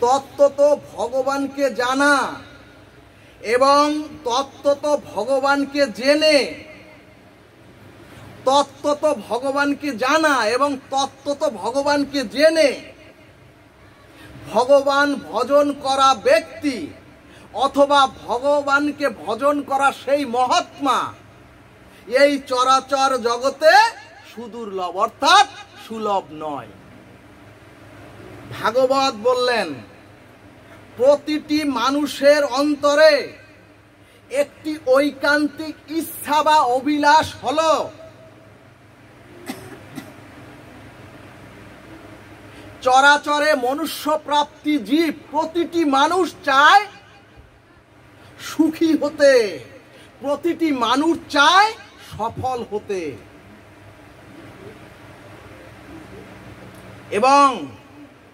তত্ত্বত ভগবানকে জানা এবং তত্ত্বত ভগবানকে জেনে, তত্ত্বত ভগবানকে জানা এবং তত্ত্বত ভগবানকে জেনে ভগবান ভজন করা ব্যক্তি অথবা ভগবানকে ভজন করা সেই মহাত্মা এই চরাচর জগতে সুদুর্লভ, অর্থাৎ সুলভ নয়। ভাগবত বললেন, প্রতিটি মানুষের অন্তরে একটি ঐকান্তিক ইচ্ছা বা অভিলাষ হলো চরাচরে মনুষ্য প্রাপ্তি জীব প্রতিটি মানুষ চায় সুখী হতে, প্রতিটি মানুষ চায় সফল হতে, এবং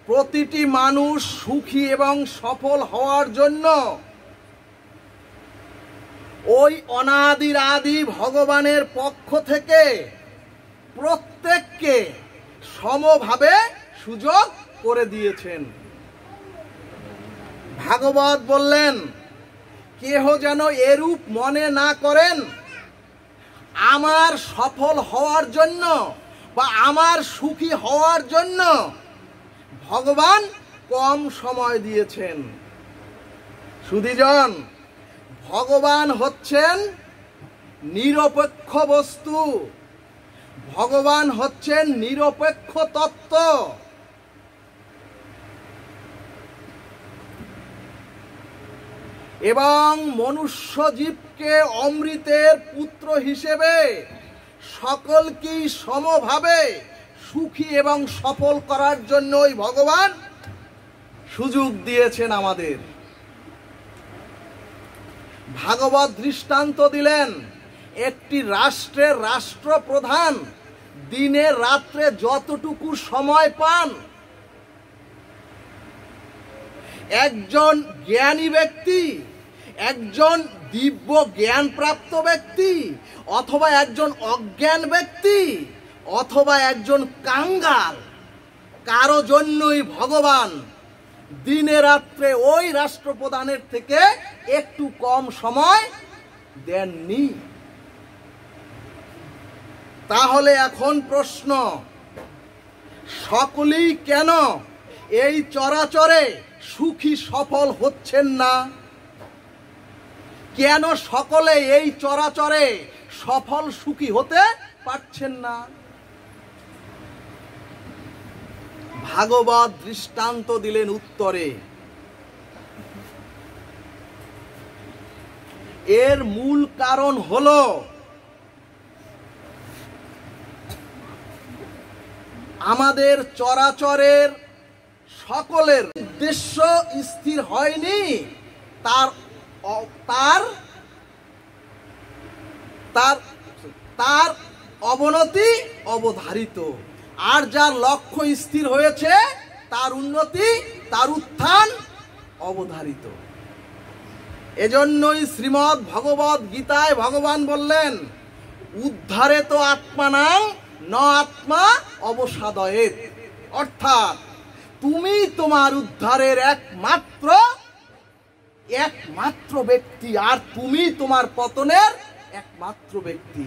প্রতিটি মানুষ সুখী এবং সফল হওয়ার জন্য ওই অনাদির আদি ভগবানের পক্ষ থেকে প্রত্যেককে সমভাবে সুযোগ করে দিয়েছেন। ভাগবত বললেন, কেহ যেন এরূপ মনে না করেন আমার সফল হওয়ার জন্য বা আমার সুখী হওয়ার জন্য ভগবান কম সময় দিয়েছেন। সুধীজন, ভগবান হচ্ছেন নিরপেক্ষ বস্তু, ভগবান হচ্ছেন নিরপেক্ষ তত্ত্ব। এবং মনুষ্য জীবকে অমৃতের পুত্র হিসেবে সকলকেই সমভাবে সুখী এবং সফল করার জন্যই ভগবান সুযোগ দিয়েছেন আমাদের। ভাগবত দৃষ্টান্ত দিলেন, একটি রাষ্ট্রের রাষ্ট্রপ্রধান দিনে রাত্রে যতটুকু সময় পান, একজন জ্ঞানী ব্যক্তি, একজন দিব্য জ্ঞান প্রাপ্ত ব্যক্তি অথবা একজন অজ্ঞান ব্যক্তি অথবা একজন কাঙ্গাল, কারো জন্যই ভগবান দিনে রাত্রে ওই রাষ্ট্রপ্রধানের থেকে একটু কম সময় দেননি। তাহলে এখন প্রশ্ন, সকলেই কেন এই চরাচরে সুখী সফল হচ্ছেন না? কেন সকলে এই চরাচরে সফল সুখী হতে পারছেন না? ভাগবত দৃষ্টান্ত দিলেন উত্তরে। এর মূল কারণ হলো আমাদের চরাচরের সকলের উদ্দেশ্য স্থির হয়নি, তার তার তার তার অবনতি অবধারিত। আর যার লক্ষ্য স্থির হয়েছে তার উন্নতি, তার উত্থান অবধারিত। এজন্যই শ্রীমদ্ ভগবত গীতায় ভগবান বললেন, উদ্ধারে তো আত্মানাং ন আত্মা অবসাদয়েৎ, অর্থাৎ তুমি তোমার উদ্ধারের একমাত্র ব্যক্তি, আর তুমি তোমার পতনের একমাত্র ব্যক্তি।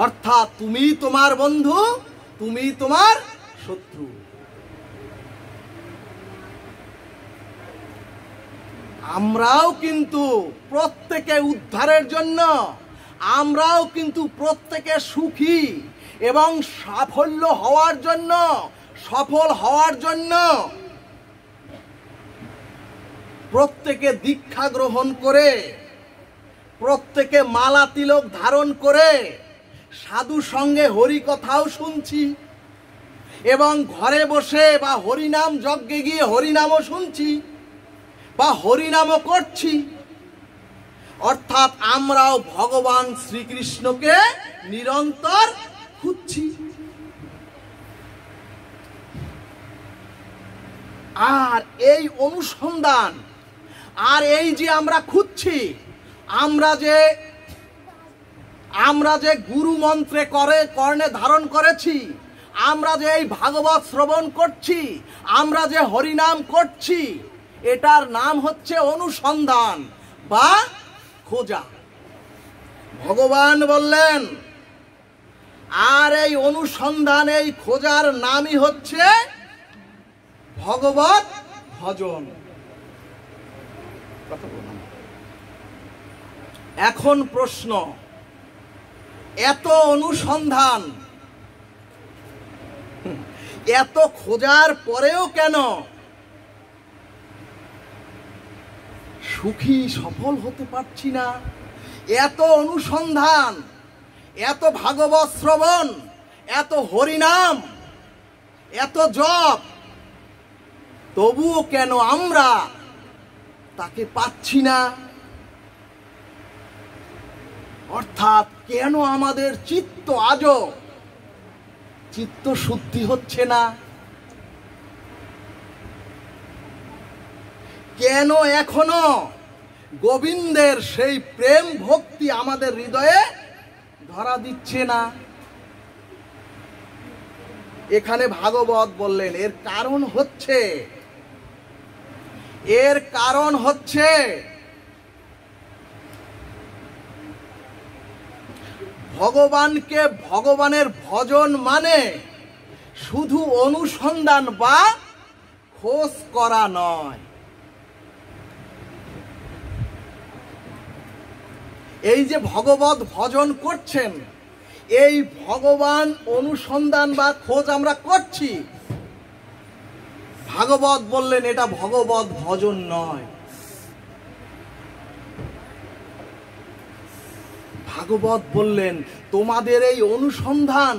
অর্থাৎ তুমি তোমার বন্ধু, তুমি তোমার শত্রু। আমরাও কিন্তু প্রত্যেকে উদ্ধারের জন্য, আমরাও কিন্তু প্রত্যেকে সুখী এবং সাফল্য হওয়ার জন্য, সফল হওয়ার জন্য প্রত্যেকে দীক্ষা গ্রহণ করে, প্রত্যেকে মালা তিলক ধারণ করে সাধু সঙ্গে হরি কথাও শুনছি এবং ঘরে বসে বা হরিনাম যজ্ঞে গিয়ে হরিনামও শুনছি বা হরিনামও করছি। অর্থাৎ আমরাও ভগবান শ্রীকৃষ্ণকে নিরন্তর খুঁজছি। আর এই অনুসন্ধান, আর এই যে আমরা খুঁজছি, আমরা যে গুরু মন্ত্রে কর্ণে ধারণ করেছি, আমরা যে এই ভাগবত শ্রবণ করছি, আমরা যে হরিনাম করছি, এটার নাম হচ্ছে অনুসন্ধান বা খোঁজা। ভগবান বললেন, আর এই অনুসন্ধান, এই খোঁজার নামই হচ্ছে ভগবত ভজন। এখন প্রশ্ন, এত অনুসন্ধান, এত খোঁজার পরেও কেন সুখী সফল হতে পারছি না? এত অনুসন্ধান, এত ভাগবত শ্রবণ, এত হরিনাম, এত জপ, তবুও কেন আমরা তাকে পাচ্ছি না? অর্থাৎ কেন আমাদের চিত্ত আজও চিত্ত শুদ্ধি হচ্ছে না? কেন এখনো গোবিন্দের সেই প্রেম ভক্তি আমাদের হৃদয়ে ধরা দিচ্ছে না? এখানে ভাগবত বললেন এর কারণ হচ্ছে ভগবানকে, ভগবানের ভজন মানে শুধু অনুসন্ধান বা খোঁজ করা নয়। এই যে ভগবত ভজন করছেন, এই ভগবান অনুসন্ধান বা খোঁজ আমরা করছি, ভাগবত বললেন এটা ভগবত ভজন নয়। ভাগবত বললেন তোমাদের এই অনুসন্ধান,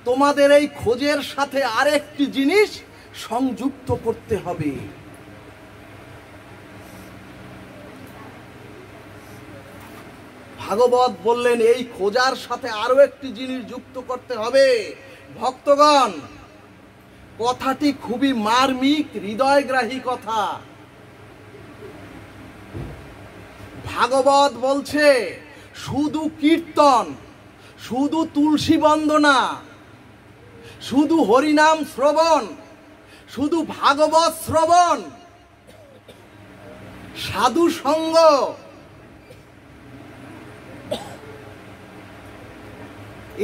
তোমাদের এই খোঁজের সাথে আরেকটি জিনিস সংযুক্ত করতে হবে। ভাগবত বললেন এই খোঁজার সাথে আরো একটি জিনিস যুক্ত করতে হবে। ভক্তগণ, কথাটি খুবই মার্মিক, হৃদয়গ্রাহী কথা। ভাগবত বলছে শুধু কীর্তন, শুধু তুলসী বন্দনা, শুধু হরিনাম শ্রবণ, শুধু ভাগবত শ্রবণ, সাধু সঙ্গ,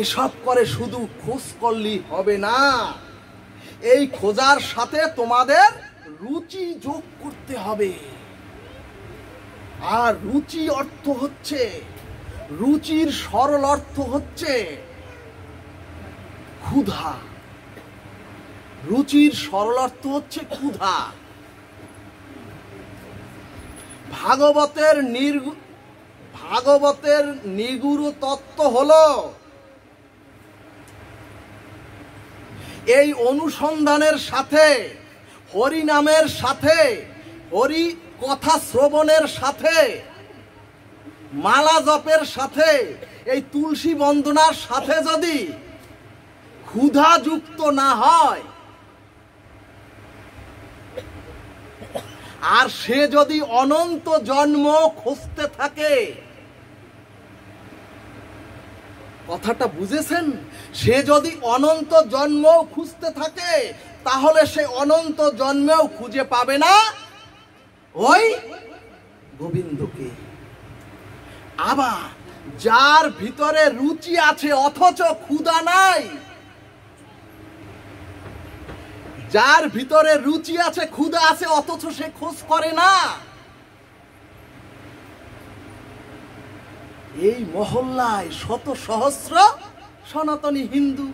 এসব করে শুধু খোঁজ করলেই হবে না। এই খোঁজার সাথে তোমাদের রুচি যোগ করতে হবে। আর রুচি অর্থ হচ্ছে, রুচির সরল অর্থ হচ্ছে ক্ষুধা। রুচির সরল অর্থ হচ্ছে ক্ষুধা। ভাগবতের নিগুড় তত্ত্ব হলো এই অনুসন্ধানের সাথে, হরি নামের সাথে, হরি কথা শ্রবণের সাথে, মালা জপের সাথে, এই তুলসী বন্দনার সাথে যদি ক্ষুধা যুক্ত না হয়, আর সে যদি অনন্ত জন্ম খুঁজতে থাকে, কথাটা বুঝেছেন? সে যদি অনন্ত জন্ম খুঁজতে থাকে, তাহলে সে অনন্ত জন্মেও খুঁজে পাবে না ওই গোবিন্দকে। আবার যার ভিতরে রুচি আছে অথচ ক্ষুধা নাই, যার ভিতরে রুচি আছে, ক্ষুধা আছে, অথচ সে খোঁজ করে না, এই মহল্লায় শত সহস্র সনাতনী হিন্দু,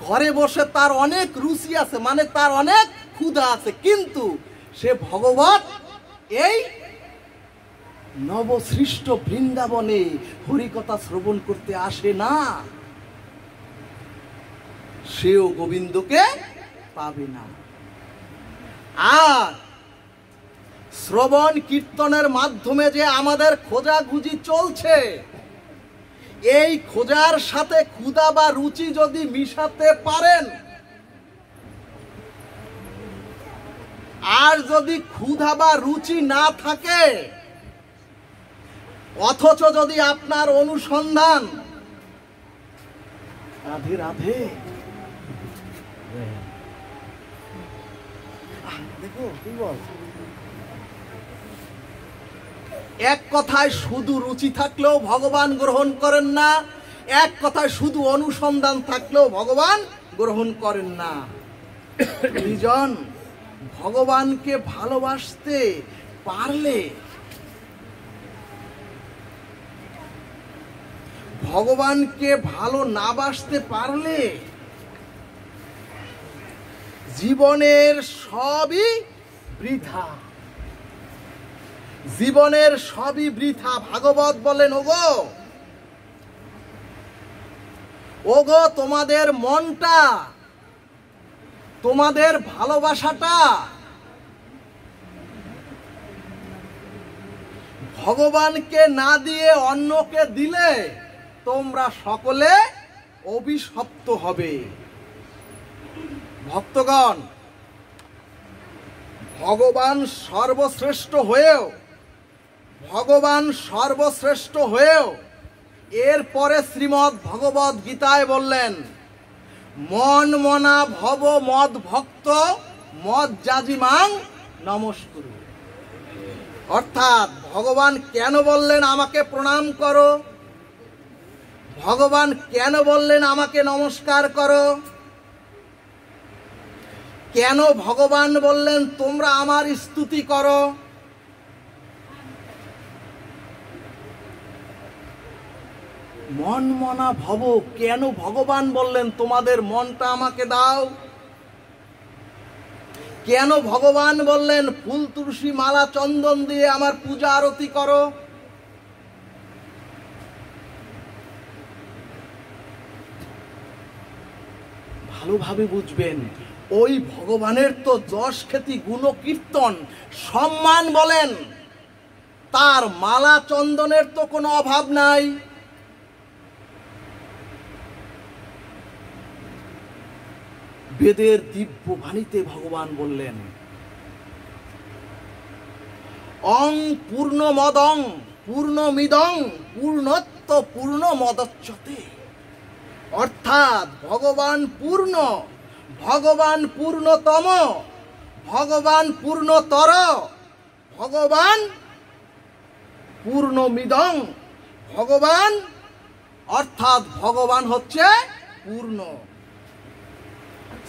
ঘরে বসে তার অনেক রুচি আছে, মানে তার অনেক ক্ষুধা আছে, কিন্তু সে ভগবত এই নবসৃষ্ট বৃন্দাবনে হরিকথা শ্রবণ করতে আসে না, সেও গোবিন্দকে পাবে না। আর শ্রবণ কীর্তনের মাধ্যমে যে আমাদের খোঁজাখুঁজি চলছে, এই খোঁজার সাথে ক্ষুধা বা রুচি যদি মিশাতে পারেন, আর যদি ক্ষুধা বা রুচি না থাকে, অথচ যদি আপনার অনুসন্ধান রাধে রাধে দেখো কি বল, এক কথায় শুধু রুচি থাকলেও ভগবান গ্রহণ করেন না, এক কথায় শুধু অনুসন্ধান থাকলেও ভগবান গ্রহণ করেন না। দুইজন ভগবানকে ভালোবাসতে পারলে, ভগবানকে ভালো না বাসতে পারলে জীবনের সবই বৃথা, জীবনের সবই বৃথা। ভাগবত বলেন, ওগো ওগো তোমাদের মনটা, তোমাদের ভালোবাসাটা ভগবানকে না দিয়ে অন্যকে দিলে তোমরা সকলে অভিশপ্ত হবে। ভক্তগণ, ভগবান সর্বশ্রেষ্ঠ হয়েও, ভগবান সর্বশ্রেষ্ঠ হয়েও এরপরে শ্রীমদ্ ভগবদ গীতায় বললেন, মন মনা ভব মদ ভক্ত মদ যাজিমাং নমস্কুরু। অর্থাৎ ভগবান কেন বললেন আমাকে প্রণাম করো, ভগবান কেন বললেন আমাকে নমস্কার করো, কেন ভগবান বললেন তোমরা আমার স্তুতি করো? মন মনা ভব, কেন ভগবান বললেন তোমাদের মনটা আমাকে দাও? কেন ভগবান বললেন ফুল তুলসী মালা চন্দন দিয়ে আমার পূজা আরতি করো? ভালোভাবে বুঝবেন, ওই ভগবানের তো যশ খ্যাতি গুণ কীর্তন সম্মান বলেন, তার মালা চন্দনের তো কোনো অভাব নাই। বেদের দিব্য বাণীতে ভগবান বললেন, অং পূর্ণমদং পূর্ণমিদং পূর্ণত্ব পূর্ণমদচ্যতে। অর্থাৎ ভগবান পূর্ণ, ভগবান পূর্ণতম, ভগবান পূর্ণতর, ভগবান পূর্ণমিদং, ভগবান অর্থাৎ ভগবান হচ্ছে পূর্ণ।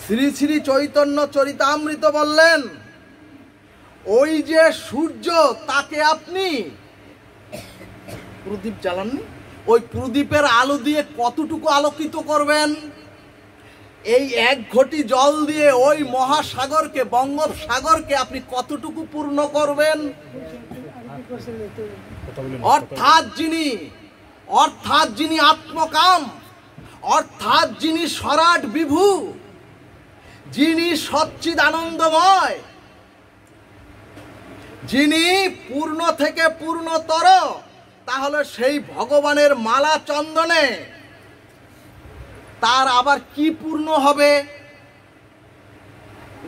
শ্রী শ্রী চৈতন্য চরিতামৃত বললেন, ওই যে সূর্য তাকে আপনি প্রদীপ জ্বালাননি, ওই প্রদীপের আলো দিয়ে কতটুকু আলোকিত করবেন? এই এক ঘটি জল দিয়ে ওই মহাসাগরকে, বঙ্গোপসাগরকে আপনি কতটুকু পূর্ণ করবেন? অর্থাৎ যিনি আত্মকাম, অর্থাৎ যিনি সরাট বিভু, যিনি সচ্চিদানন্দময়, যিনি পূর্ণ থেকে পূর্ণতর, তাহলে সেই ভগবানের মালা চন্দনে তার আবার কি পূর্ণ হবে?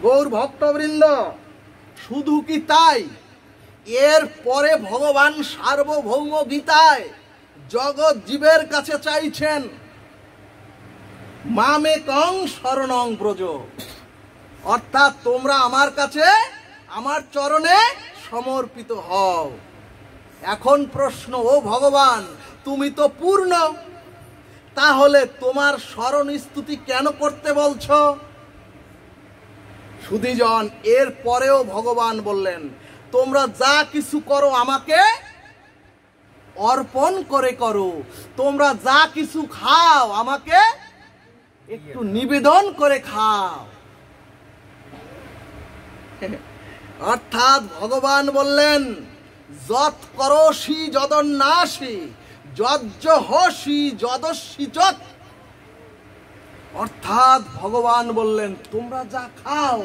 গৌর ভক্তবৃন্দ, শুধু কি তাই, এর পরে ভগবান সার্বভৌম গীতায় জগৎ জীবের কাছে চাইছেন, মামেকং শরণং ব্রজ। অর্থাৎ তোমরা আমার কাছে, আমার চরণে সমর্পিত হও। এখন প্রশ্ন, ও ভগবান তুমি তো পূর্ণ, তাহলে তোমার শরণ স্তুতি কেন করতে বলছো? সুধীজন, এর পরেও ভগবান বললেন, তোমরা যা কিছু করো আমাকে অর্পণ করে করো, তোমরা যা কিছু খাও আমাকে একটু নিবেদন করে খাও। অর্থাৎ ভগবান বললেন, যৎ করোষি যদন্নাসি যজ্জ হসি যদস্যি যৎ। অর্থাৎ ভগবান বললেন, তোমরা যা খাও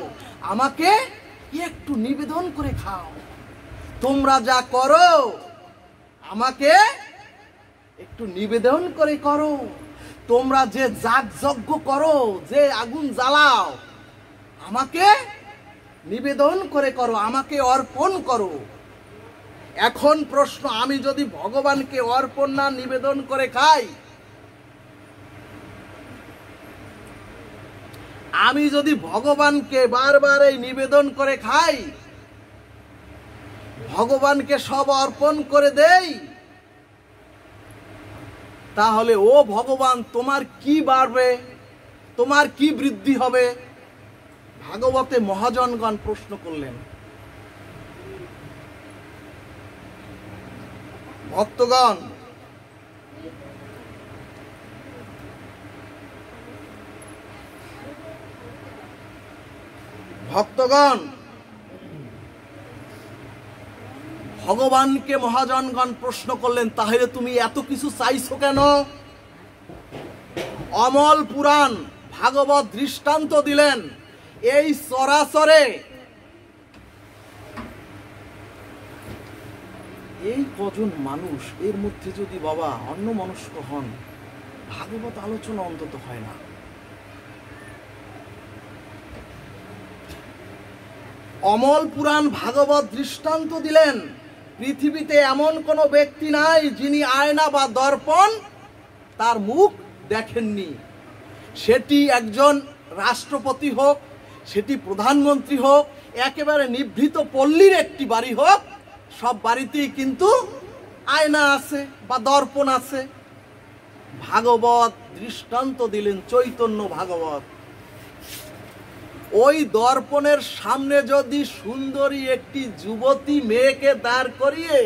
আমাকে একটু নিবেদন করে খাও, তোমরা যা করো আমাকে একটু নিবেদন করে করো, তোমরা যে যাগযজ্ঞ করো, যে আগুন জ্বালাও, আমাকে নিবেদন করে করো, আমাকে অর্পণ করো। এখন প্রশ্ন, আমি যদি ভগবানকে অর্পণ না নিবেদন করে খাই, আমি যদি ভগবানকে বারবার এই নিবেদন করে খাই, ভগবানকে সব অর্পণ করে দেই, তাহলে ও ভগবান তোমার কি বাড়বে, তোমার কি বৃদ্ধি হবে? ভাগবতে মহাজনগণ প্রশ্ন করলেন। ভক্তগণ, ভগবানকে মহাজনগণ প্রশ্ন করলেন, তাহলে তুমি এত কিছু চাইছো কেন? অমল পুরাণ ভাগবত দৃষ্টান্ত দিলেন, এই চরাচরে এই কজন মানুষ, এর মধ্যে যদি বাবা অন্যমনস্ক হন, ভাগবত আলোচনা অন্তত হয় না। অমল পুরাণ ভাগবত দৃষ্টান্ত দিলেন, পৃথিবীতে এমন কোনো ব্যক্তি নাই যিনি আয়না বা দর্পণ তার মুখ দেখেননি। সেটি একজন রাষ্ট্রপতি হোক, সেটি প্রধানমন্ত্রী হোক, একেবারে নিভৃত পল্লীর একটি বাড়ি হোক, সব বাড়িতেই কিন্তু আয়না আছে বা দর্পণ আছে। ভাগবত দৃষ্টান্ত দিলেন, চৈতন্য ভাগবত। ওই দর্পণের সামনে যদি সুন্দরী একটি যুবতী মেয়েকে দাঁড় করিয়ে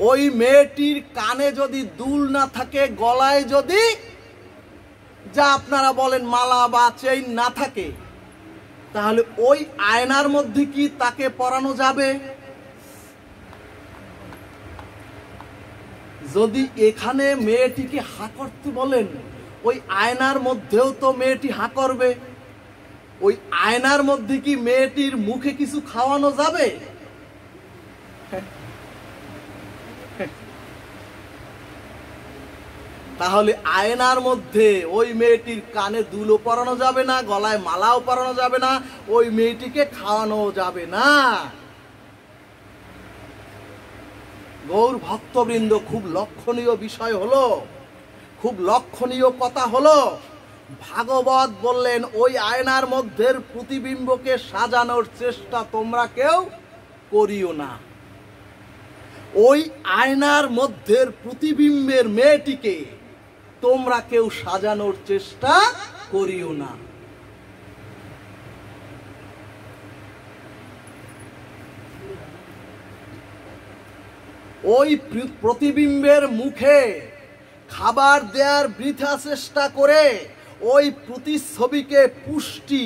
ওই মেয়েটির কানে যদি দুল না থাকে, গলায় যদি যা আপনারা বলেন মালা বা চেইন না থাকে, তাহলে ওই আয়নার মধ্যে কি তাকে পরানো যাবে? যদি এখানে মেয়েটিকে হা করতে বলেন, ওই আয়নার মধ্যেও তো মেয়েটি হা করবে। ওই আয়নার মধ্যে কি মেয়েটির মুখে কিছু খাওয়ানো যাবে? তাহলে আয়নার মধ্যে ওই মেয়েটির কানে দুলও পরানো যাবে না, গলায় মালাও পরানো যাবে না, ওই মেয়েটিকে খাওয়ানো যাবে না। গৌর ভক্তবৃন্দ, খুব লক্ষণীয় বিষয় হলো, খুব লক্ষণীয় কথা হলো, ভাগবত বললেন ওই আয়নার মধ্যের প্রতিবিম্বকে সাজানোর চেষ্টা তোমরা কেউ করিও না। ওই আয়নার মধ্যের প্রতিবিম্বের মেয়েটিকে তোমরা কেউ সাজানোর চেষ্টা করিও না। ওই প্রতিবিম্বের মুখে খাবার দেওয়ার বৃথা চেষ্টা করে ওই প্রতিচ্ছবিকে পুষ্টি,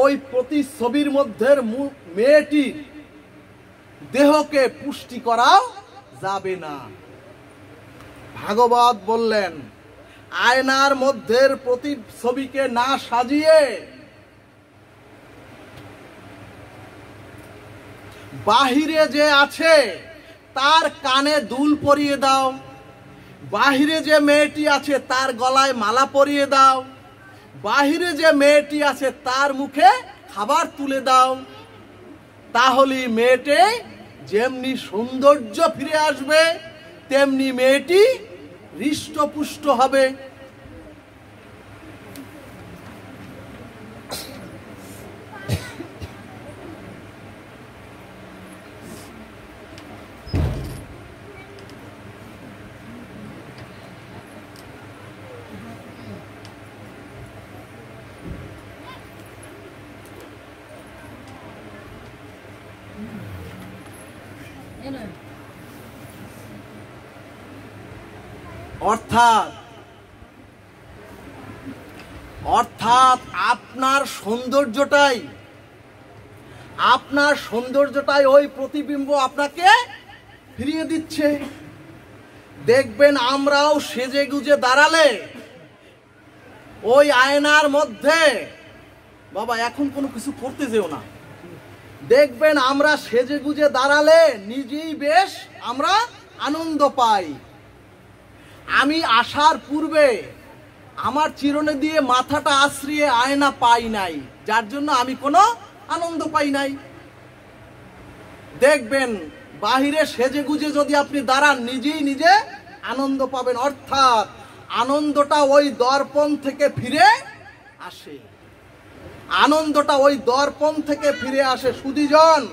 ওই প্রতিচ্ছবির মধ্যে মেয়েটির দেহকে পুষ্টি করা যাবে না। ভাগবত বললেন আয়নার মধ্যের প্রতিচ্ছবিকে না সাজিয়ে বাহিরে যে আছে তার কানে দুল পরিয়ে দাও, বাহিরে যে মেয়েটি আছে তার গলায় মালা পরিয়ে দাও, বাহিরে যে মেয়েটি আছে তার মুখে খাবার তুলে দাও। তাহলে মেয়েটি যেমনি সৌন্দর্য ফিরে আসবে, তেমনি মেয়েটি হৃষ্টপুষ্ট হবে। অর্থাৎ আপনার সৌন্দর্যটাই ওই প্রতিবিম্ব আপনাকে ফিরিয়ে দিচ্ছে। দেখবেন আমরাও সেজে গুজে দাঁড়ালে ওই আয়নার মধ্যে, বাবা এখন কোনো কিছু করতে যেও না, দেখবেন আমরা সেজে গুজে দাঁড়ালে নিজেই বেশ আমরা আনন্দ পাই। আমি আসার পূর্বে আমার চিরুনি দিয়ে মাথাটা আশ্রিয়ে আয়না পাই নাই, যার জন্য আমি কোনো আনন্দ পাই নাই। দেখবেন বাহিরে সেজে গুজে যদি আপনি দাঁড়ান, নিজেই নিজে আনন্দ পাবেন। অর্থাৎ আনন্দটা ওই দর্পণ থেকে ফিরে আসে, আনন্দটা ওই দর্পণ থেকে ফিরে আসে। সুধীজন,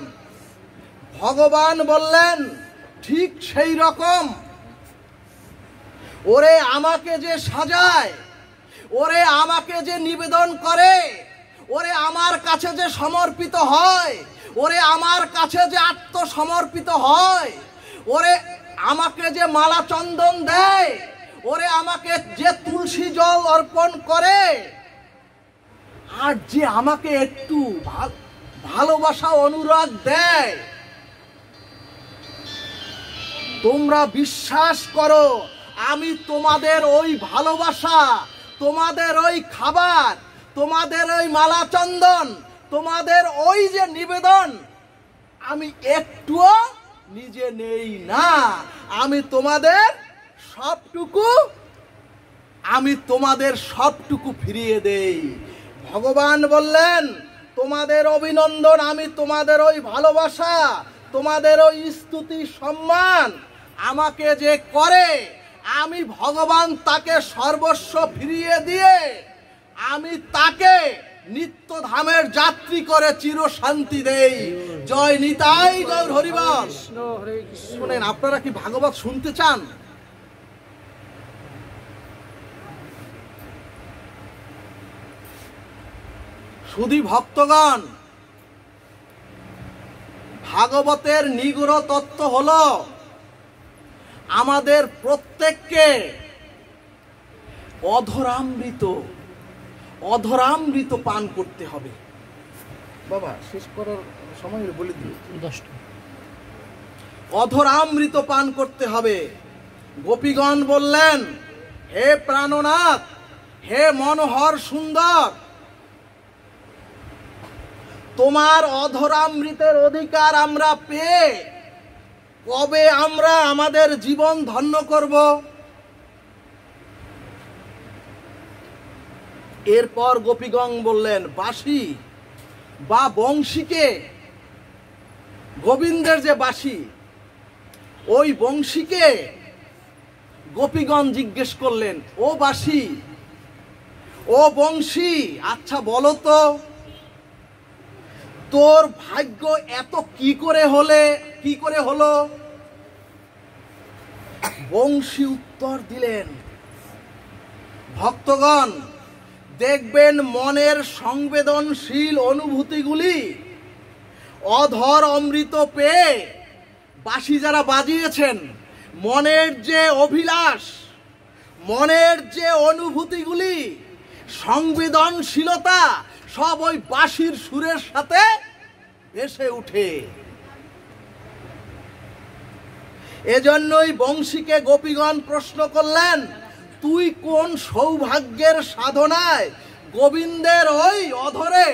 ভগবান বললেন ঠিক সেই রকম ওরে আমাকে যে সাজায়, ওরে আমাকে যে নিবেদন করে, ওরে আমার কাছে যে সমর্পিত হয়, ওরে আমার কাছে যে আত্মসমর্পিত হয়, ওরে আমাকে যে মালা চন্দন দেয়, ওরে আমাকে যে তুলসী জল অর্পণ করে, আর যে আমাকে একটু ভালোবাসা অনুরাগ দেয়, তোমরা বিশ্বাস করো আমি তোমাদের ওই ভালোবাসা, তোমাদের ওই খাবার, তোমাদের ওই মালা চন্দন, তোমাদের ওই যে নিবেদন আমি একটুও নিজে নেই না। আমি তোমাদের সবটুকু ফিরিয়ে দেই। ভগবান বললেন তোমাদের অভিনন্দন, আমি তোমাদের ওই ভালোবাসা, তোমাদের ওই স্তুতি সম্মান আমাকে যে করে, আমি ভগবান তাকে সর্বস্ব ফিরিয়ে দিয়ে আমি তাকে নিত্য ধামের যাত্রী করে চির শান্তি দেই। জয় নিতাই গৌর হরিবল। শুনেন, আপনারা কি ভাগবত শুনতে চান? সুধী ভক্তগণ, ভাগবতের নিগূঢ় তত্ত্ব হলো আমাদের প্রত্যেককে অধরামৃত পান করতে হবে। বাবা শেষ করার সময় বলে দিল, অধরামৃত পান করতে হবে। গোপীগণ বললেন হে প্রাণনাথ, হে মনোহর সুন্দর, তোমার অধরামৃতের অধিকার আমরা পেয়ে কবে আমরা আমাদের জীবন ধন্য করব? এরপর গোপীগণ বললেন বাঁশি বা বংশীকে, গোবিন্দের যে বাঁশি, ওই বংশীকে গোপীগণ জিজ্ঞেস করলেন ও বাঁশি, ও বংশী, আচ্ছা বলো তো তোর ভাগ্য এত কি করে হলো? বংশী উত্তর দিলেন, ভক্তগণ দেখবেন মনের সংবেদনশীল অনুভূতিগুলি অধর অমৃত পেয়ে বাঁশি যারা বাজিয়েছেন, মনের যে অভিলাষ, মনের যে অনুভূতিগুলি, সংবেদনশীলতা সব ওই বাঁশির সুরের সাথে ভেসে উঠে। এজন্যই বংশীকে গোপীগণ প্রশ্ন করলেন তুই কোন সৌভাগ্যের সাধনায় গোবিন্দের ওই অধরে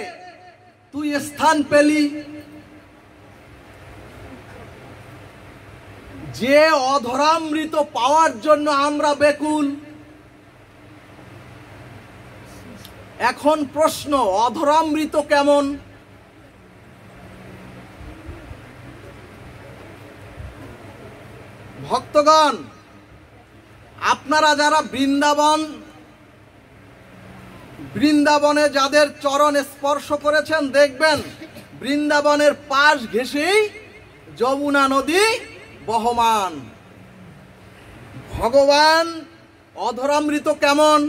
তুই স্থান পেলি? যে অধরামৃত পাওয়ার জন্য আমরা বেকুল। এখন প্রশ্ন, অধরামৃত কেমন? ভক্তগণ, আপনারা যারা বৃন্দাবনে যাদের চরণ স্পর্শ করেছেন, দেখবেন বৃন্দাবনের পাশ ঘেঁষেই যমুনা নদী বহমান। ভগবান অধরামৃত কেমন?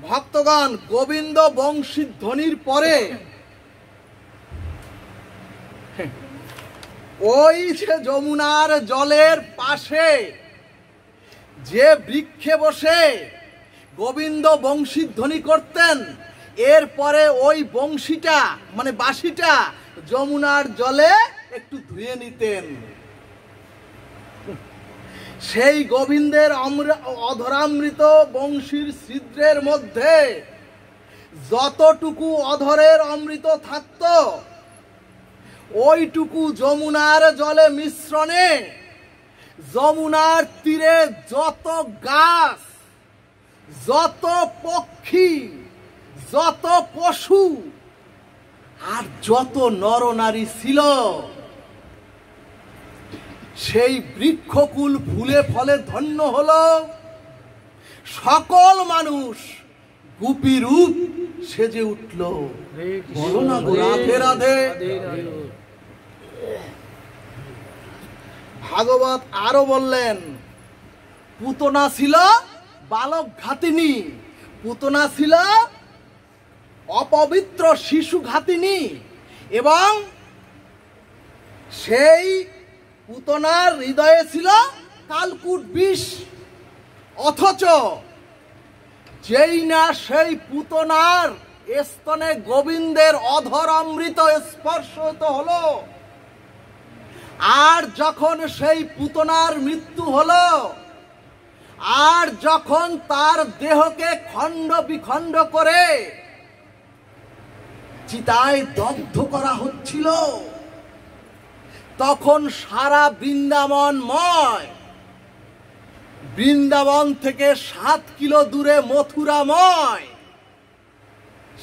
ভক্তগণ, গোবিন্দ বংশীধ্বনির পরে ওই যে যমুনার জলের পাশে যে বৃক্ষে বসে গোবিন্দ বংশীধ্বনি করতেন, এরপরে ওই বংশীটা মানে বাঁশিটা যমুনার জলে একটু ধুয়ে নিতেন। সেই গোবিন্দের অধরামৃত বংশীর ছিদ্রের মধ্যে যতটুকু অধরের অমৃত থাকত, ওইটুকু যমুনার জলে মিশ্রণে যমুনার তীরে যত গাছ, যত পক্ষী, যত পশু আর যত নরনারী ছিল, সেই বৃক্ষকুল ফুলে ফলে ধন্য হলো। সকল মানুষ গোপী রূপ সেজে উঠল। বলো না গো, রাধে রাধে। ভাগবত আরো বললেন, পুতনা ছিল বালক ঘাতিনী, পুতনা ছিল অপবিত্র শিশু ঘাতিনী, এবং সেই পুতনার হৃদয়ে ছিল কালকুট বিষ। অথচ যেই না সেই পুতনার স্তনে গোবিন্দের অধর অমৃত স্পর্শ হলো, আর যখন সেই পুতনার মৃত্যু হলো, আর যখন তার দেহকে খণ্ড বিখণ্ড করে চিতায় দগ্ধ করা হচ্ছিল, তখন সারা বৃন্দাবনময়, বৃন্দাবন থেকে 7 কিলো দূরে মথুরাময়,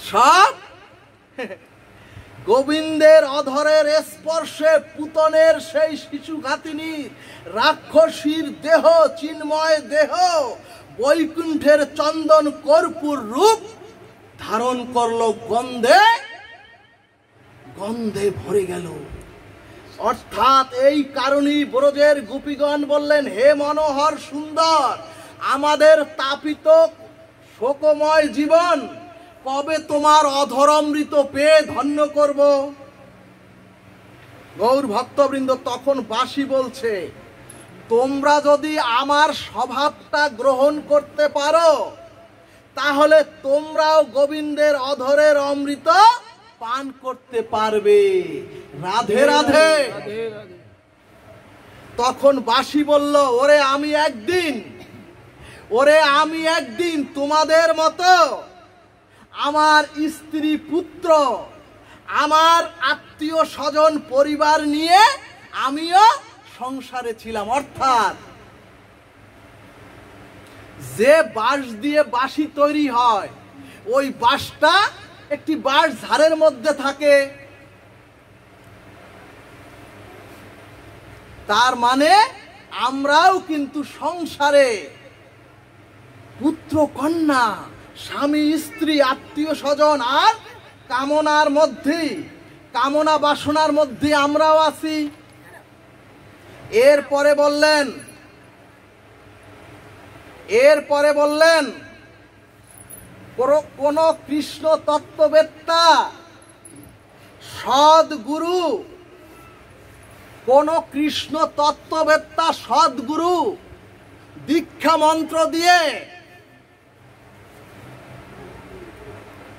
সব গোবিন্দের অধরের স্পর্শে পুতনের সেই শিশু ঘাতিনীর রাক্ষসীর দেহ, চিন্ময় দেহ বৈকুণ্ঠের চন্দন কর্পূর রূপ ধারণ করলো, গন্ধে গন্ধে ভরে গেল। অর্থাৎ এই কারণেই ব্রজের গোপীগণ বললেন, হে মনোহর সুন্দর, আমাদের তাপিত শোকময় জীবন কবে তোমার অধরমৃত পেয়ে ধন্য করব। গৌর ভক্তবৃন্দ তখন বাসি বলছে, তোমরা যদি আমার স্বভাবটা গ্রহণ করতে পারো, তাহলে তোমরাও গোবিন্দের অধরের অমৃত পান করতে পারবে। রাধে রাধে। তখন বাসি বলল, ওরে আমি একদিন তোমাদের মতো আমার স্ত্রী পুত্র, আমার আত্মীয় স্বজন পরিবার নিয়ে আমিও সংসারে ছিলাম। অর্থাৎ যে বাঁশ দিয়ে বাঁশি তৈরি হয়, ওই বাঁশটা একটি বাঁশ ঝাড়ের মধ্যে থাকে। তার মানে আমরাও কিন্তু সংসারে পুত্র কন্যা, স্বামী স্ত্রী, আত্মীয় স্বজন আর কামনার মধ্যে, কামনা বাসনার মধ্যে আমরাও আছি। এরপরে বললেন কোন কৃষ্ণ তত্ত্ববেত্তা সদ্গুরু, কোন কৃষ্ণ তত্ত্ববেত্তা সদ্গুরু দীক্ষা মন্ত্র দিয়ে,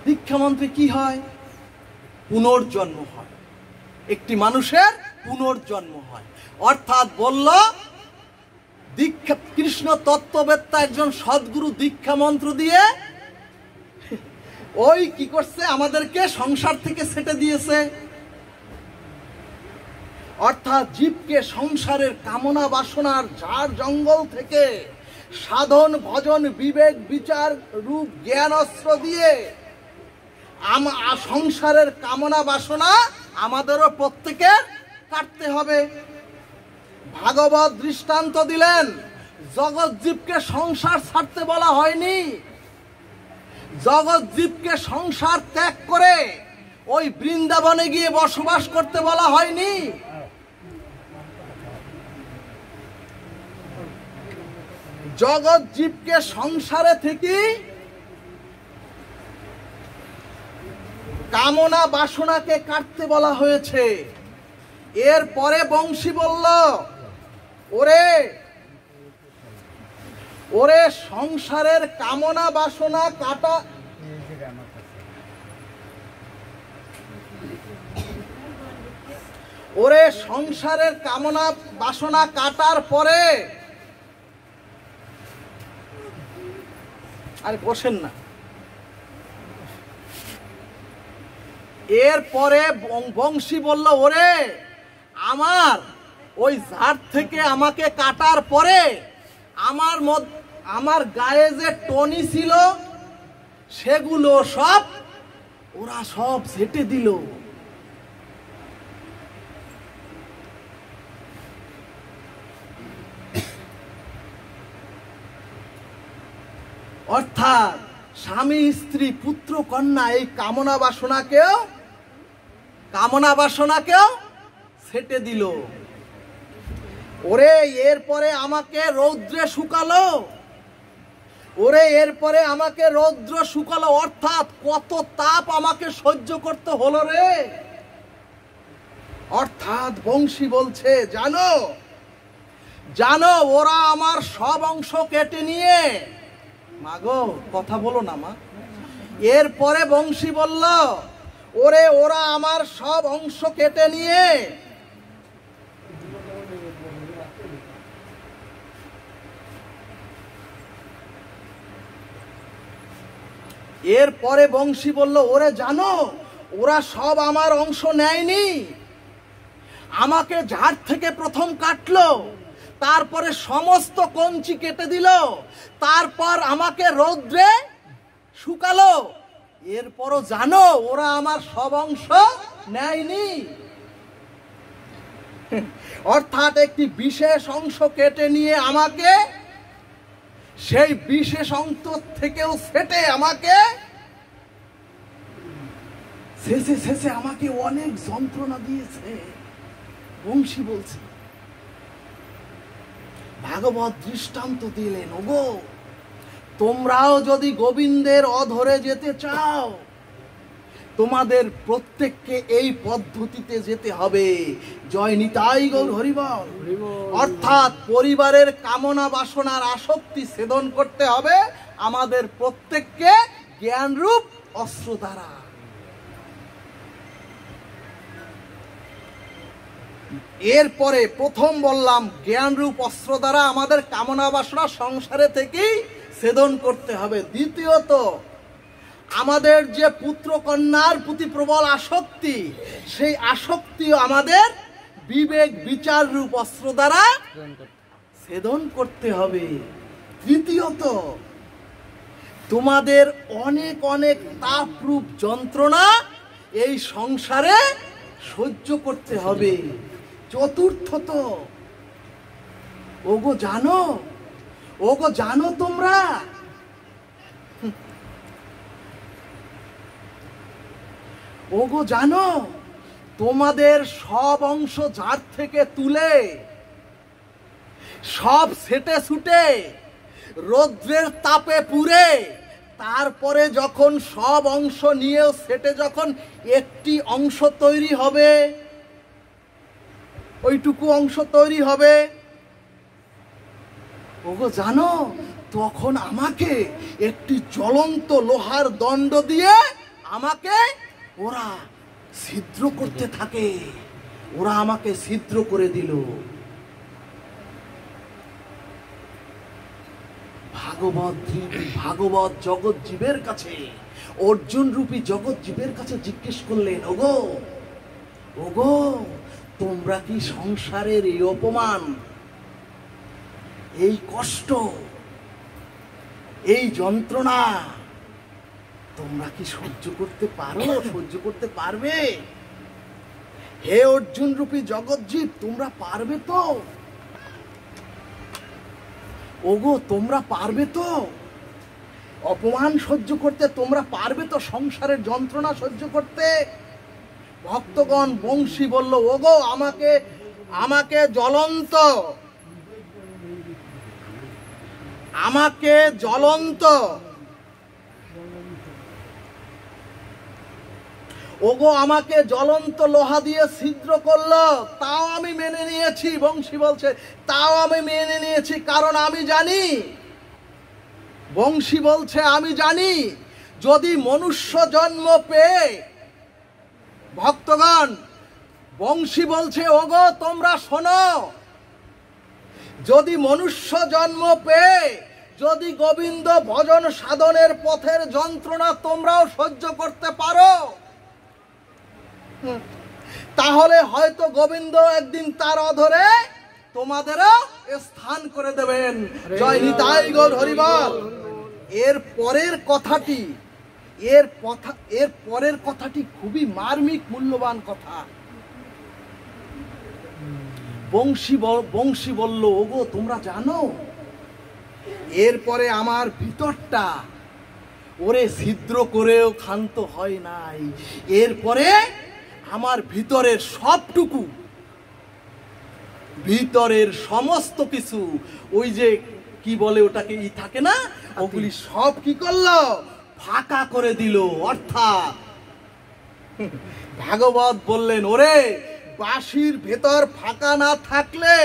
দীক্ষা মন্ত্রে কি হয়? পুনর্জন্ম হয়, একটি মানুষের পুনর্জন্ম হয়। অর্থাৎ বলল, দীক্ষা কৃষ্ণ তত্ত্ববেত্তা একজন সদ্গুরু দীক্ষা মন্ত্র দিয়ে ওই কি করছে, আমাদেরকে সংসার থেকে ছেটে দিয়েছে। অর্থাৎ জীবকে সংসারের কামনা বাসনার ঝাড় জঙ্গল থেকে সাধন ভজন বিবেক বিচার রূপ জ্ঞান অস্ত্র দিয়ে সংসারের কামনা বাসনা আমাদেরও প্রত্যেকের কাটতে হবে। ভাগবত দৃষ্টান্ত দিলেন, জগৎ জীবকে সংসার ছাড়তে বলা হয়নি, জগৎ জীবকে সংসার ত্যাগ করে ওই বৃন্দাবনে গিয়ে বসবাস করতে বলা হয়নি। জগৎ জীবকে সংসারে থেকে কামনা বাসনাকে কাটতে বলা হয়েছে। এরপরে বংশী বলল, ওরে সংসারের কামনা বাসনা কাটা, ওরে সংসারের কামনা বাসনা কাটার পরে, আরে বসেন না, এরপরে বংশী বলল, ওরে আমার ওই ঝাড় থেকে আমাকে কাটার পরে আমার গায়ে যে টনি ছিল সেগুলো সব ওরা সব ঝেঁটে দিল। অর্থাৎ স্বামী স্ত্রী পুত্র কন্যা এই কামনা বাসনাকেও ছেটে দিল। ওরে এরপরে আমাকে রৌদ্রে শুকালো, অর্থাৎ কত তাপ আমাকে সহ্য করতে হলো রে। অর্থাৎ বংশী বলছে, জানো ওরা আমার সব অংশ কেটে নিয়ে, মাগো কথা বলো না মা। এরপরে বংশী বলল, ওরা আমার সব অংশ কেটে নিয়ে ওরে জানো ওরা সব আমার অংশ নেয়নি, আমাকে ঝাড় থেকে প্রথম কাটলো, তারপরে সমস্ত কঞ্চি কেটে দিল, তারপর আমাকে রৌদ্রে শুকালো, এরপরও জানো ওরা আমার সব অংশ নেয়নি। অর্থাৎ একটি বিশেষ অংশ কেটে নিয়ে আমাকে সেই বিশেষ অংশ থেকেও ছেটে আমাকে শেষে আমাকে অনেক যন্ত্রণা দিয়েছে। বংশী বলছে, ভাগবত দৃষ্টান্ত দিলেন, ওগো তোমরাও যদি গোবিন্দের অধরে যেতে চাও, তোমাদের প্রত্যেককে এই পদ্ধতিতে যেতে হবে। জয় নিতাই গৌর হরিবল। অর্থাৎ পরিবারের কামনা বাসনার আসক্তি ছেদন করতে হবে আমাদের প্রত্যেককে জ্ঞানরূপ অস্ত্র দ্বারা। এরপরে প্রথম বললাম জ্ঞানরূপ অস্ত্র দ্বারা আমাদের কামনা বাসনা সংসারে থেকেই ছেদন করতে হবে। দ্বিতীয়ত আমাদের যে পুত্র কন্যার প্রতি প্রবল আসক্তি, সেই আসক্তিও আমাদের বিবেক বিচার রূপ অস্ত্র দ্বারা ছেদন করতে হবে। তৃতীয়ত তোমাদের অনেক অনেক তাপরূপ যন্ত্রণা এই সংসারে সহ্য করতে হবে। চতুর্থত ওগো জানো তোমরা তোমাদের সব অংশ ঝাড় থেকে তুলে সব ছেটে ছুটে রৌদ্রের তাপে পুড়ে, তারপরে যখন সব অংশ নিয়েও সেটে যখন একটি অংশ তৈরি হবে, ওইটুকু অংশ তৈরি হবে, ওগো জানো তখন আমাকে একটি জ্বলন্ত লোহার দণ্ড দিয়ে আমাকে ওরা ছিদ্র করতে থাকে। ওরা আমাকে ছিদ্র করে দিল। ভাগবত জগৎ জীবের কাছে, অর্জুন রূপী জগৎ জীবের কাছে জিজ্ঞেস করলেন, ওগো তোমরা কি সংসারের এই অপমান, এই কষ্ট, এই যন্ত্রণা তোমরা কি সহ্য করতে পারবে? হে অর্জুন রূপী জগৎ জীব, তোমরা পারবে তো? ওগো তোমরা পারবে তো? অপমান সহ্য করতে তোমরা পারবে তো? সংসারের যন্ত্রণা সহ্য করতে? ভক্তগণ, বংশী বলল, ওগো আমাকে জ্বলন্ত লোহা দিয়ে ছিদ্র করলো, তাও আমি মেনে নিয়েছি। বংশী বলছে, তাও আমি মেনে নিয়েছি, কারণ আমি জানি যদি মনুষ্য জন্ম পেয়ে, ভক্তগণ বংশী বলছে, ওগো তোমরা শোনো, যদি মনুষ্য জন্ম পেয়ে যদি গোবিন্দ ভজন সাধনের পথের যন্ত্রণা তোমরাও সহ্য করতে পারো, তাহলে হয়তো গোবিন্দ একদিন তার অধরে তোমাদেরও স্থান করে দেবেন। জয় নিতাই গৌর হরিবল। এর পরের কথাটি খুবই মার্মিক, মূল্যবান কথা। বংশী বলল, ওগো তোমরা জানো এরপরে আমার ভিতরটা ওরে ছিদ্র করেও ক্ষান্ত হয় নাই। এরপরে আমার ভিতরের সবটুকু, ভিতরের সমস্ত কিছু, ওই যে কি বলে ওটাকে, থাকে না, ওগুলি সব কি করলো, ফাঁকা করে দিল। অর্থাৎ ভাগবত বললেন, ওরে বাঁশির ভেতর ফাঁকা না থাকলে,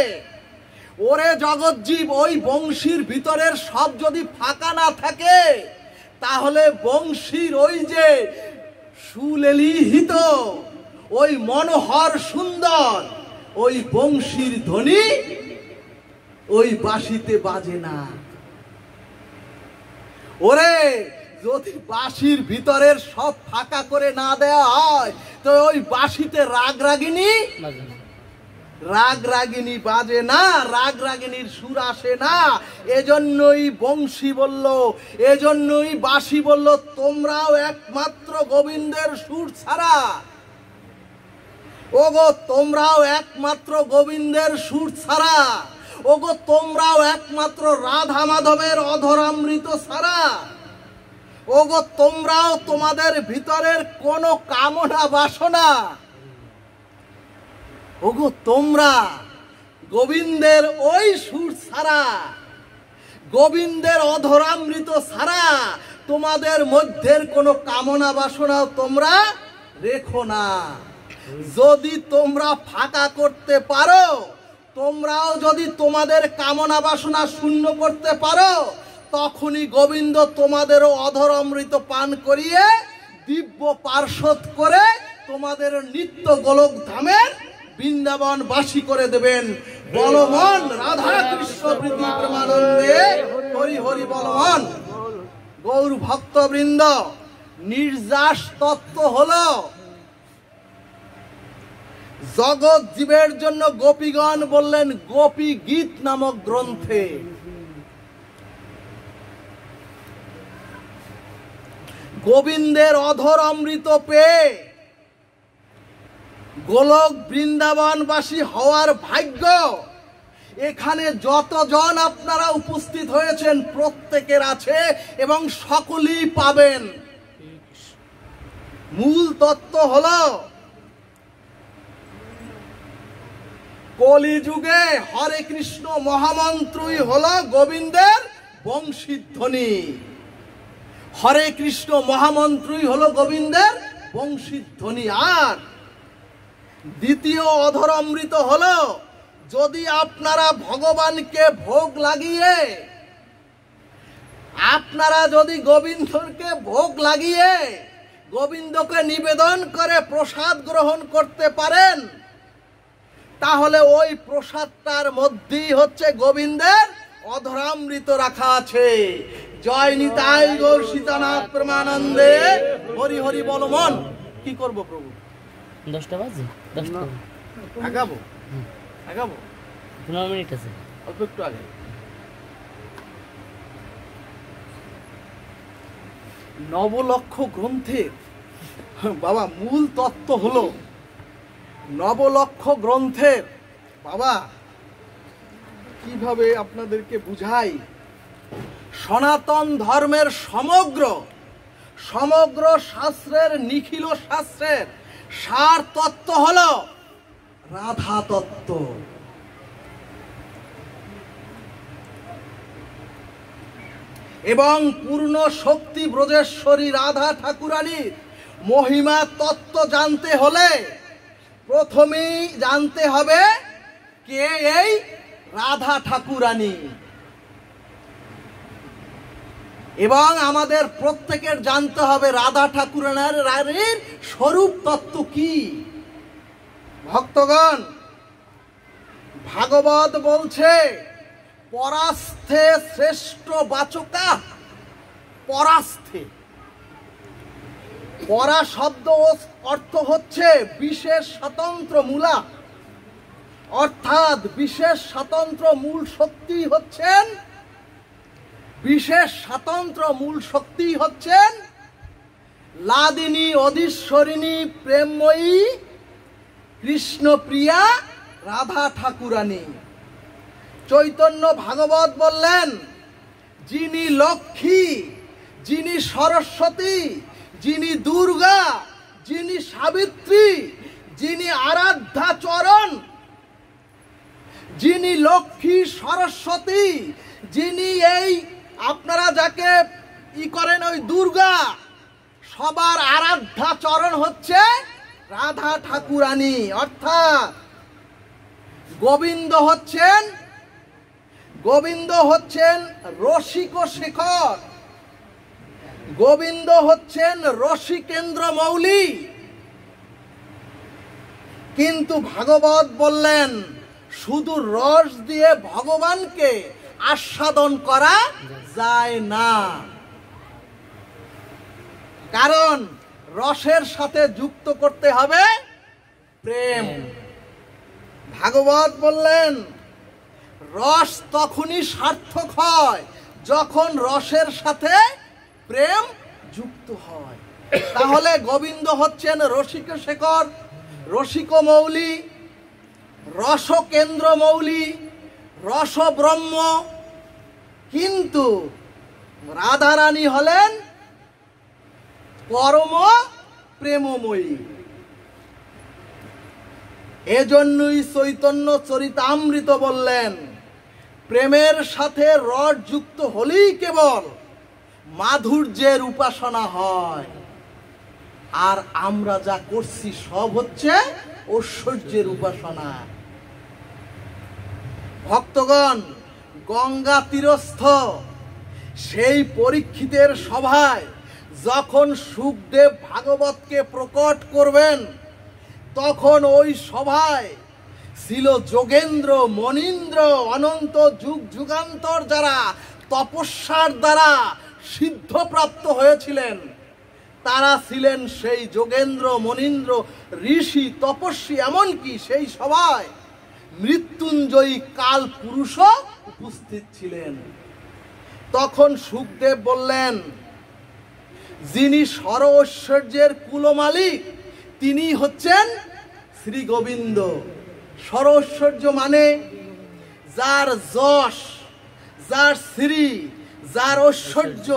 ওরে জগৎজীব, ওই বংশীর ভিতরের সব যদি ফাঁকা না থাকে, তাহলে বংশীর ওই যে সুলেলিহিত, ওই মনোহর সুন্দর ওই বংশীর ধ্বনি ওই বাঁশিতে বাজে না। ওরে যদি বাঁশির ভিতরের সব ফাঁকা করে না দেওয়া হয়, তো ওই বাঁশিতে রাগ রাগিনী বাজে না, রাগ রাগিনীর সুর আসে না। এজন্যই বংশী বলল, এজন্যই বাঁশি বলল, তোমরাও একমাত্র গোবিন্দের সুর ছাড়া, ওগো তোমরাও একমাত্র গোবিন্দের সুর ছাড়া, ওগো তোমরাও একমাত্র রাধা মাধবের অধরামৃত ছাড়া, ওগো তোমরাও তোমাদের ভিতরের কোনো কামনা বাসনা, ওগো তোমরা গোবিন্দের ওই সুর ছাড়া, গোবিন্দের অধরামৃত ছাড়া তোমাদের মধ্যের কোনো কামনা বাসনাও তোমরা রেখো না। যদি তোমরা ফাঁকা করতে পারো, তোমরাও যদি তোমাদের কামনা বাসনা শূন্য করতে পারো, তখনই গোবিন্দ তোমাদেরও অধর অমৃত পান করিয়ে দিব্য পার্শ্বদ করে তোমাদের নিত্য গোলক ধামের বৃন্দাবন বাসী করে দেবেন। বলমন রাধা কৃষ্ণ প্রীতি প্রেমানন্দে হরি হরি বলমন। গৌর ভক্তবৃন্দ, নির্যাস তত্ত্ব হলো জগৎ জীবের জন্য গোপীগণ বললেন গোপী গীত নামক গ্রন্থে। গোবিন্দের অধর অমৃত পেয়ে গোলক বৃন্দাবনবাসী হওয়ার ভাগ্য এখানে যতজন আপনারা উপস্থিত হয়েছেন প্রত্যেকের আছে এবং সকলেই পাবেন। মূল তত্ত্ব হলো কলিযুগে হরে কৃষ্ণ মহামন্ত্রই হলো গোবিন্দের বংশীধ্বনি। হরে কৃষ্ণ মহামন্ত্রই হলো গোবিন্দের বংশীধ্বনি। আর দ্বিতীয় অধর অমৃত হলো যদি আপনারা ভগবানকে ভোগ লাগিয়ে, আপনারা যদি গোবিন্দকে ভোগ লাগিয়ে গোবিন্দকে নিবেদন করে প্রসাদ গ্রহণ করতে পারেন, তাহলে ওই প্রসাদটার মধ্যেই হচ্ছে গোবিন্দের অধরামৃত রাখা আছে। জয় নিতাই গৌর সীতানাথ প্রেমানন্দে হরি হরি বল মন। কি করব প্রভু? 10টা বাজে, 10টা আগাবো আগাবো 15 মিনিট আছে, অল্প একটু আগে। নবলক্ষ গ্রন্থের বাবা মূল তত্ত্ব হলো, নবলক্ষ গ্রন্থের বাবা কিভাবে আপনাদেরকে বুঝাই, সনাতন ধর্মের সমগ্র শাস্ত্রের, নিখিল শাস্ত্রের সার তত্ত্ব হলো রাধা তত্ত্ব। এবং পূর্ণ শক্তি ব্রজেশ্বরী রাধা ঠাকুরানীর মহিমা তত্ত্ব জানতে হলে প্রথমেই জানতে হবে কে এই রাধা ঠাকুরানী। এবং আমাদের প্রত্যেকের জানতে হবে রাধা ঠাকুরানীর স্বরূপ তত্ত্ব কি। ভক্তগণ, ভাগবত বলছে পরাস্থে শ্রেষ্ঠ বাচকা। পরাস্থে, পরা শব্দ অর্থ হচ্ছে বিশেষ স্বতন্ত্র মূলা, অর্থাৎ বিশেষ স্বতন্ত্র মূল শক্তি হচ্ছেন, বিশেষ স্বতন্ত্র মূল শক্তি হচ্ছেন লাদিনী অধীশ্বরিণী প্রেমময়ী কৃষ্ণপ্রিয়া রাধা ঠাকুরানী। চৈতন্য ভাগবত বললেন যিনি লক্ষ্মী, যিনি সরস্বতী, যিনি দুর্গা, যিনি সাবিত্রী, যিনি আরাধ্যা চরণ, যিনি লক্ষ্মী সরস্বতী, যিনি এই আপনারা যাকে করেন ওই দুর্গা, সবার আরাধ্যা চরণ হচ্ছে রাধা ঠাকুরানী। অর্থাৎ গোবিন্দ হচ্ছেন রসিক শেখর, গোবিন্দ হচ্ছেন রসিকেন্দ্র মৌলি। কিন্তু ভাগবত বললেন শুধু রস দিয়ে ভগবানকে আস্বাদন করা যায় না, কারণ রসের সাথে যুক্ত করতে হবে প্রেম। ভাগবত বললেন রস তখনই সার্থক হয় যখন রসের সাথে প্রেম যুক্ত হয়। তাহলে গোবিন্দ হচ্ছেন রসিক শেখর, রসিক মৌলি, রসকেন্দ্র মৌলি, রস ব্রহ্ম। কিন্তু রাধারানী হলেন পরম প্রেমময়ী। এজন্যই চৈতন্য চরিতামৃত বললেন প্রেমের সাথে রস যুক্ত হলেই কেবল মাধুর্যের উপাসনা হয়, আর আমরা যা করছি সব হচ্ছে ঐশ্বর্যের উপাসনা। ভক্তগণ, গঙ্গা তীরস্থ সেই পরীক্ষিতের সভায় যখন সুখদেব ভাগবতকে প্রকট করবেন, তখন ওই সভায় ছিল যোগেন্দ্র, মনীন্দ্র, অনন্ত যুগ যুগান্তর যারা তপস্যার দ্বারা সিদ্ধপ্রাপ্ত হয়েছিলেন, তারা ছিলেন সেই যোগেন্দ্র, মনীন্দ্র, ঋষি, তপস্বী। এমনকি সেই সভায় মৃত্যুঞ্জয়ী কাল পুরুষও উপস্থিত ছিলেন। তখন সুখদেব বললেন যিনি সর ঐশ্বর্যের কুলমালিক তিনি হচ্ছেন শ্রী গোবিন্দ। সর ঐশ্বর্য মানে যার যশ, যার শ্রী, যার ঐশ্বর্য,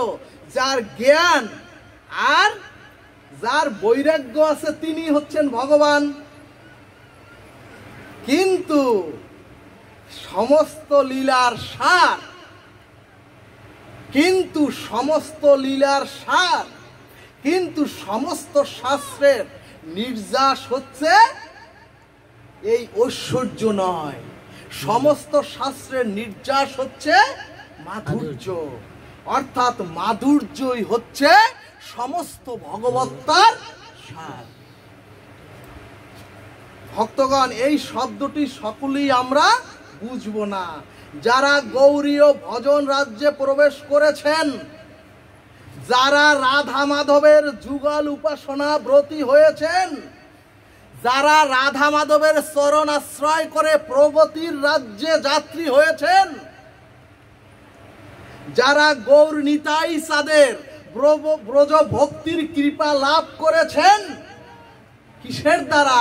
যার জ্ঞান আর যার বৈরাগ্য আছে তিনি হচ্ছেন ভগবান। কিন্তু সমস্ত লীলার সার, কিন্তু সমস্ত শাস্ত্রের নির্যাস হচ্ছে এই ঐশ্বর্য নয়, সমস্ত শাস্ত্রের নির্যাস হচ্ছে মাধুর্য। অর্থাৎ মাধুর্যই হচ্ছে সমস্ত ভগবত্তার সার। ভক্তগণ, এই শব্দটি সকলেই আমরা বুঝবো না। যারা গৌরীয় ভজন রাজ্যে প্রবেশ করেছেন, যারা রাধা মাধবের যুগল উপাসনা ব্রতী হয়েছেন, যারা রাধা মাধবের চরণ আশ্রয় করে প্রগতির রাজ্যে যাত্রী হয়েছেন, যারা গৌর নিতাই চাঁদের ব্রজ ভক্তির কৃপা লাভ করেছেন, কিসের দ্বারা?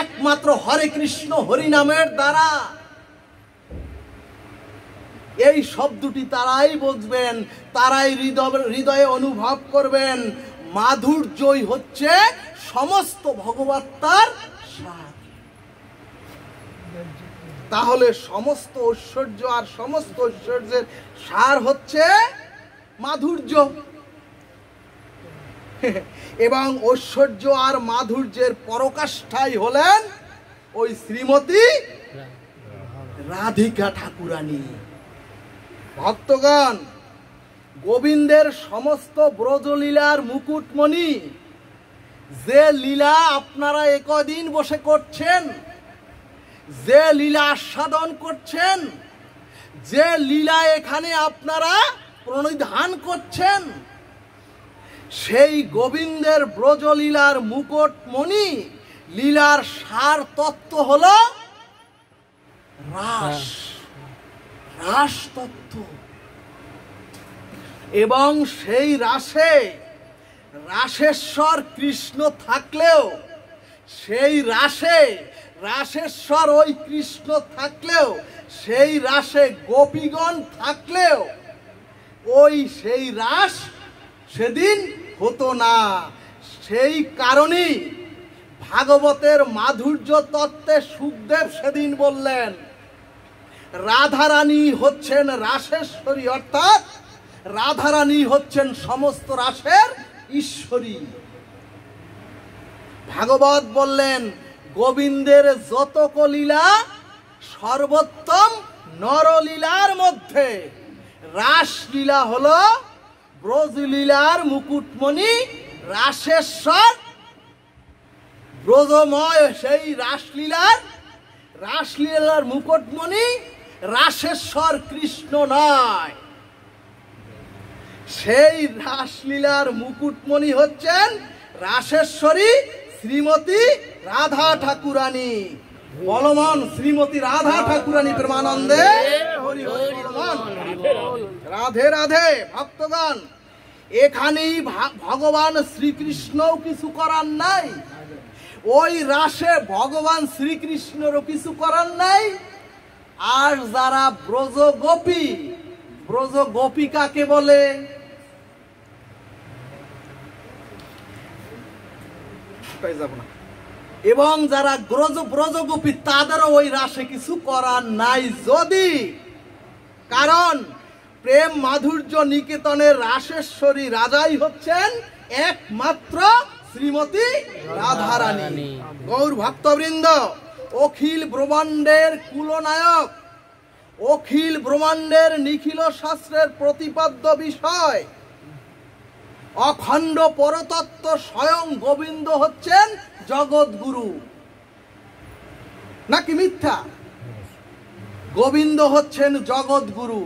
একমাত্র হরে কৃষ্ণ হরিনামের দ্বারা। এই শব্দটি তারাই বুঝবেন, তারাই হৃদয়ে অনুভব করবেন। মাধুর্যই হচ্ছে সমস্ত ভগবত্তার সার। তাহলে সমস্ত ঐশ্বর্য আর সমস্ত ঐশ্বর্যের সার হচ্ছে মাধুর্য। এবং ঐশ্বর্য আর মাধুর্যের পরকাষ্ঠাই হলেন ওই শ্রীমতী রাধিকা ঠাকুরানী। ভক্তগণ, গোবিন্দের সমস্ত ব্রজলীলার মুকুটমণি, যে লীলা আপনারা একদিন বসে করছেন, যে লীলা আস্বাদন করছেন, যে লীলা এখানে আপনারা প্রণিধান করছেন, সেই গোবিন্দের ব্রজলীলার মুকুটমণি লীলার সার তত্ত্ব হল রাস, রাস তত্ত্ব। এবং সেই রাসে রাসেশ্বর কৃষ্ণ থাকলেও, সেই রাসে রাসেশ্বর ওই কৃষ্ণ থাকলেও, সেই রাসে গোপীগণ থাকলেও, ওই সেই রাস সেদিন হতো না। সেই কারণেই ভাগবতের মাধুর্য তত্ত্বে সুখদেব সেদিন বললেন, রাধারানী হচ্ছেন রাসেশ্বরী, অর্থাৎ রাধারানী হচ্ছেন সমস্ত রাসের ঈশ্বরী। ভাগবত বললেন, গোবিন্দের যতক লীলা সর্বোত্তম নরলীলার মধ্যে রাসলীলা হলো ব্রজলীলার মুকুটমণি রাসেশ্বর। ব্রজময় সেই রাসলীলার মুকুটমণি রাসেশ্বর কৃষ্ণ নয়। সেই রাসলীলার মুকুটমণি হচ্ছেন রাসেশ্বরী শ্রীমতী রাধা ঠাকুরানী। বলমন শ্রীমতী রাধা ঠাকুরানী প্রেমানন্দে হরি হরি বলমন। রাধে রাধে ভক্তগণ, এখানেই ভগবান শ্রীকৃষ্ণও কিছু করার নাই, ওই রাসে ভগবান শ্রীকৃষ্ণেরও কিছু করার নাই। আর যারা ব্রজগোপী, ব্রজগোপী কাকে বলে? এবং যারা ব্রজগোপী তাদেরও ওই রাসে কিছু করার নাই। যদি কারণ প্রেম মাধুর্য নিকেতনের রাসেশ্বরী রাজাই হচ্ছেন একমাত্র শ্রীমতী রাধারানী। গৌর ভক্তবৃন্দ, অখিল ব্রহ্মাণ্ডের কুলনায়ক, অখিল ব্রহ্মাণ্ডের নিখিল শাস্ত্রের প্রতিপাদ্য বিষয় অখণ্ড পরতত্ত্ব স্বয়ং গোবিন্দ হচ্ছেন জগৎগুরু, নাকি মিথ্যা? গোবিন্দ হচ্ছেন জগৎগুরু,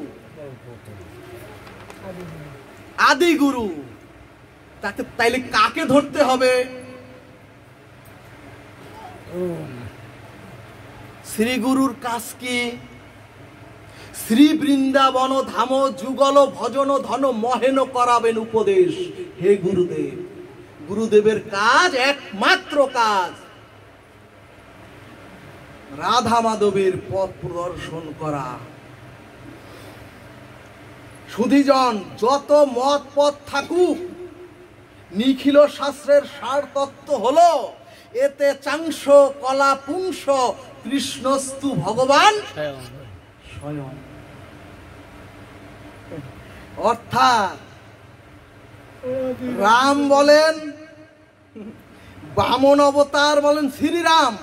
আদিগুরু। তাকে তাইলে কাকে ধরতে হবে? শ্রী গুরুর কাজ কি? শ্রী বৃন্দাবন ধাম যুগল ভজন ধন মহেন করাবেন উপদেশ। হে গুরুদেব, গুরুদেবের কাজ, একমাত্র কাজ রাধা মাধবের পথ প্রদর্শন করা। সুধীজন, যত মত পথ থাকুক, নিখিল শাস্ত্রের সার তত্ত্ব হলো এতে চাংশ কলা পুংস কৃষ্ণস্তু ভগবান স্বয়ং। অর্থাৎ রাম বলেন, বামন অবতার বলেন শ্রীরাম,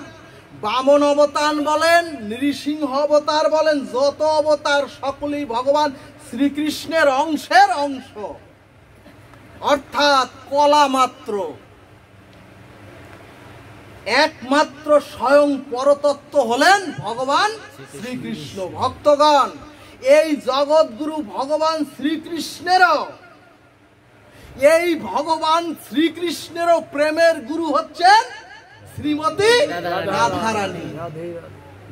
বামন অবতার বলেন, নৃসিংহ অবতার বলেন, যত অবতার সকলেই ভগবান শ্রীকৃষ্ণের অংশের অংশ, অর্থাৎ কলা মাত্র। একমাত্র স্বয়ং পরতত্ত্ব হলেন ভগবান শ্রীকৃষ্ণ। ভক্তগণ, এই জগৎগুরু ভগবান শ্রীকৃষ্ণেরও, এই ভগবান শ্রীকৃষ্ণেরও প্রেমের গুরু হচ্ছেন শ্রীমতী রাধারানী।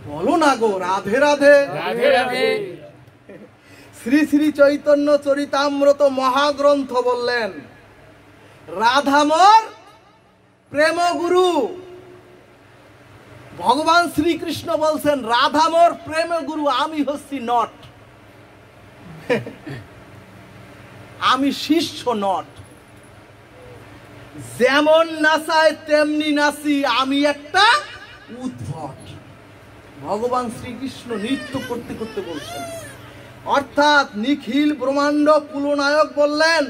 বলো না গো, রাধে রাধে। রাধে রাধে। শ্রী শ্রী চৈতন্য চরিতামৃত মহাগ্রন্থ বললেন, রাধামর প্রেম গুরু। ভগবান শ্রীকৃষ্ণ বলছেন, রাধামর প্রেম গুরু, আমি হচ্ছি নট, আমি শিষ্য নট। যেমন নাচায় তেমনি নাচি, আমি একটা উদ্ভট। ভগবান শ্রীকৃষ্ণ নৃত্য করতে করতে বলছেন। অর্থাৎ নিখিল ব্রহ্মাণ্ড কুলনায়ক বললেন,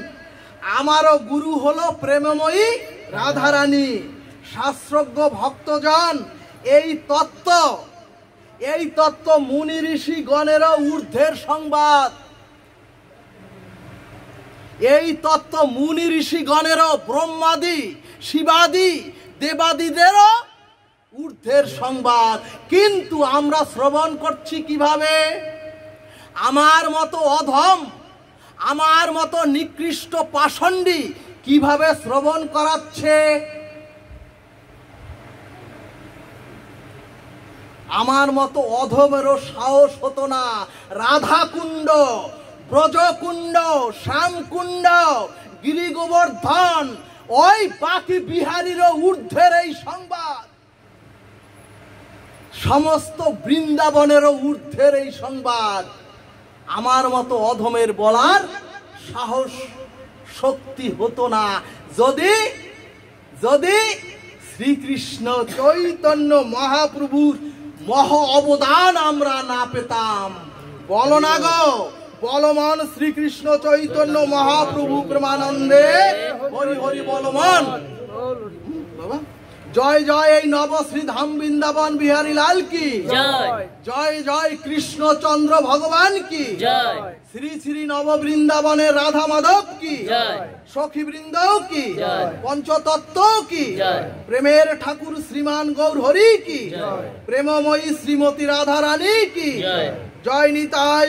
আমারও গুরু হলো প্রেমময়ী রাধারানী। শাস্ত্রজ্ঞ ভক্তজন, এই তত্ত্ব মুনি ঋষি গণেরও ঊর্ধ্বের সংবাদ। এই তত্ত্ব মুনি ঋষি গণেরও, ব্রহ্মাদি শিবাদি দেবাদিদেরও ঊর্ধ্বের সংবাদ। কিন্তু আমরা শ্রবণ করছি কিভাবে? আমার মতো অধম, আমার মতো নিকৃষ্ট পাষণ্ডী কিভাবে শ্রবণ করাচ্ছে? আমার মতো অধমেরও সাহস হতো না রাধাকুণ্ড, ব্রজকুণ্ড, শ্যামকুণ্ড, গিরি গোবর্ধন, ওই বাকি বিহারীরও ঊর্ধ্বের এই সংবাদ, সমস্ত বৃন্দাবনেরও ঊর্ধ্বের এই সংবাদ আমার মতো অধমের বলার সাহস শক্তি হতো না যদি যদি শ্রীকৃষ্ণ চৈতন্য মহাপ্রভুর মহ অবদান আমরা না পেতাম। বলো না গো, বলমান শ্রীকৃষ্ণ চৈতন্য মহাপ্রভু প্রেমানন্দে হরি হরি বলমান। বাবা জয় জয় এই নবশ্রী ধাম বৃন্দাবন বিহারী লাল কি জয়। জয় জয় কৃষ্ণচন্দ্র ভগবান কি জয়। শ্রী শ্রী নব বৃন্দাবনের রাধা মাধব কি জয়। সখী বৃন্দ কি জয়। পঞ্চতত্ত্ব কি জয়। প্রেমের ঠাকুর শ্রীমান গৌর হরি কি জয়। প্রেমময়ী শ্রীমতী রাধা রানী কি জয়। জয় নিতাই।